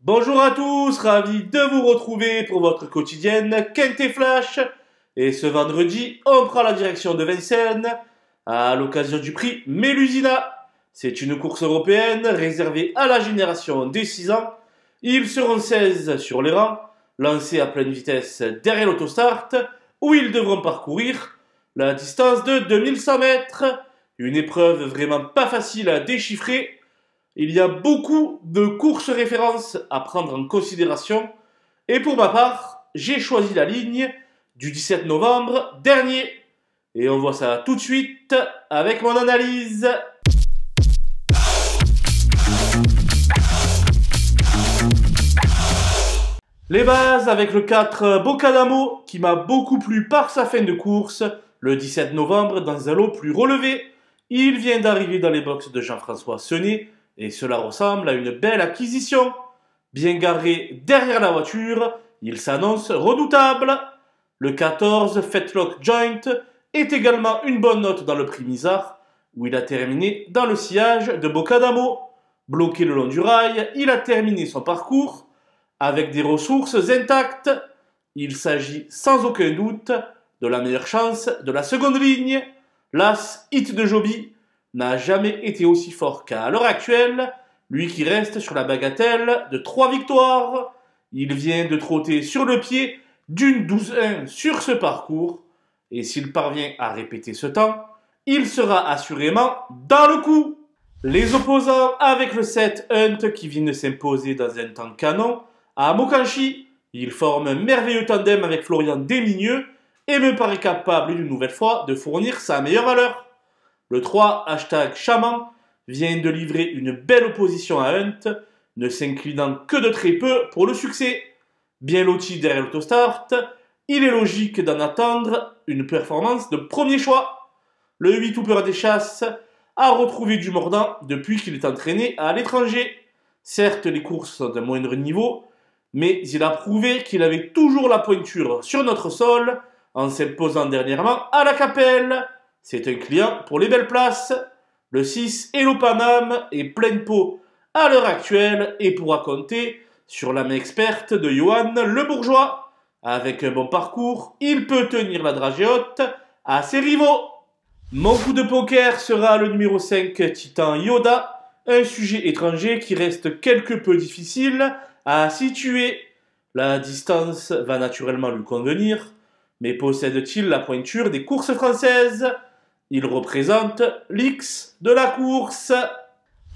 Bonjour à tous, ravi de vous retrouver pour votre quotidienne Quintet Flash. Et ce vendredi, on prend la direction de Vincennes à l'occasion du prix Mélusina. C'est une course européenne réservée à la génération des 6 ans. Ils seront 16 sur les rangs, lancés à pleine vitesse derrière l'autostart, où ils devront parcourir la distance de 2100 mètres. Une épreuve vraiment pas facile à déchiffrer. Il y a beaucoup de courses références à prendre en considération. Et pour ma part, j'ai choisi la ligne du 17 novembre dernier. Et on voit ça tout de suite avec mon analyse. Les bases avec le 4 Bocadamo qui m'a beaucoup plu par sa fin de course le 17 novembre dans un lot plus relevé. Il vient d'arriver dans les boxes de Jean-François Senet. Et cela ressemble à une belle acquisition. Bien garé derrière la voiture, il s'annonce redoutable. Le 14 Fetlock Joint est également une bonne note dans le prix Misard, où il a terminé dans le sillage de Bocadamo. Bloqué le long du rail, il a terminé son parcours avec des ressources intactes. Il s'agit sans aucun doute de la meilleure chance de la seconde ligne. L'As Hit de Joby n'a jamais été aussi fort qu'à l'heure actuelle, lui qui reste sur la bagatelle de 3 victoires. Il vient de trotter sur le pied d'une 12-1 sur ce parcours, et s'il parvient à répéter ce temps, il sera assurément dans le coup. Les opposants avec le 7 Hunt qui vient de s'imposer dans un temps canon à Mokanchi, il forme un merveilleux tandem avec Florian Desmigneux et me paraît capable une nouvelle fois de fournir sa meilleure valeur. Le 3 Chaman vient de livrer une belle opposition à Hunt, ne s'inclinant que de très peu pour le succès. Bien loti derrière l'autostart, il est logique d'en attendre une performance de premier choix. Le 8 Hooper des Chasses a retrouvé du mordant depuis qu'il est entraîné à l'étranger. Certes, les courses sont d'un moindre niveau, mais il a prouvé qu'il avait toujours la pointure sur notre sol en s'imposant dernièrement à la Capelle. C'est un client pour les belles places. Le 6 Hello Paname est pleine peau à l'heure actuelle et pourra compter sur la main experte de Johan Le Bourgeois. Avec un bon parcours, il peut tenir la dragée haute à ses rivaux. Mon coup de poker sera le numéro 5 Titan Yoda, un sujet étranger qui reste quelque peu difficile à situer. La distance va naturellement lui convenir, mais possède-t-il la pointure des courses françaises ? Il représente l'X de la course.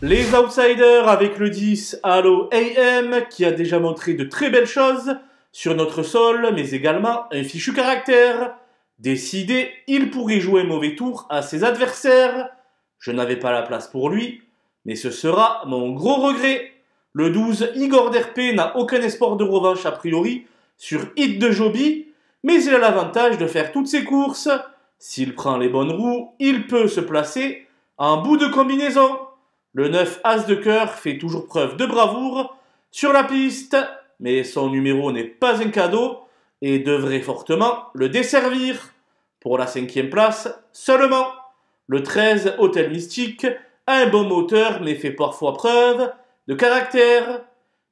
Les outsiders avec le 10 Halo AM qui a déjà montré de très belles choses sur notre sol, mais également un fichu caractère. Décidé, il pourrait jouer un mauvais tour à ses adversaires. Je n'avais pas la place pour lui, mais ce sera mon gros regret. Le 12 Igor Derpé n'a aucun espoir de revanche a priori sur Hit de Joby, mais il a l'avantage de faire toutes ses courses. S'il prend les bonnes roues, il peut se placer en bout de combinaison. Le 9 As de cœur fait toujours preuve de bravoure sur la piste, mais son numéro n'est pas un cadeau et devrait fortement le desservir. Pour la 5e place seulement, le 13 Hôtel Mystique a un bon moteur mais fait parfois preuve de caractère.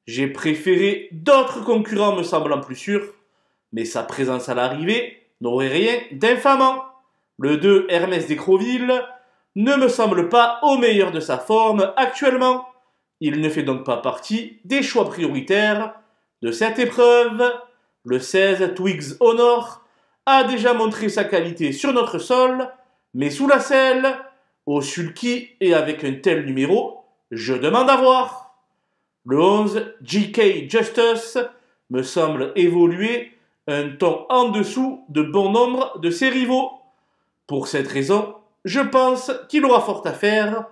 J'ai préféré d'autres concurrents me semblant plus sûrs, mais sa présence à l'arrivée n'aurait rien d'infamant. Le 2 Hermès d'Écroville ne me semble pas au meilleur de sa forme actuellement. Il ne fait donc pas partie des choix prioritaires de cette épreuve. Le 16 Twigs Honor a déjà montré sa qualité sur notre sol, mais sous la selle, au sulky et avec un tel numéro, je demande à voir. Le 11 GK Justice me semble évoluer un ton en dessous de bon nombre de ses rivaux. Pour cette raison, je pense qu'il aura fort à faire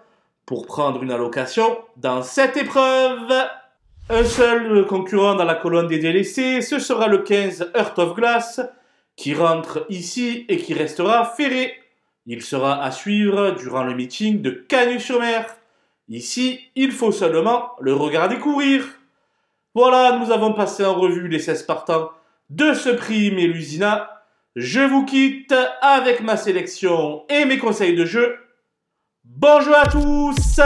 pour prendre une allocation dans cette épreuve. Un seul concurrent dans la colonne des délaissés, ce sera le 15 Heart of Glass, qui rentre ici et qui restera ferré. Il sera à suivre durant le meeting de Cagnes-sur-Mer. Ici, il faut seulement le regarder courir. Voilà, nous avons passé en revue les 16 partants de ce prix Mélusina. Je vous quitte avec ma sélection et mes conseils de jeu. Bon jeu à tous!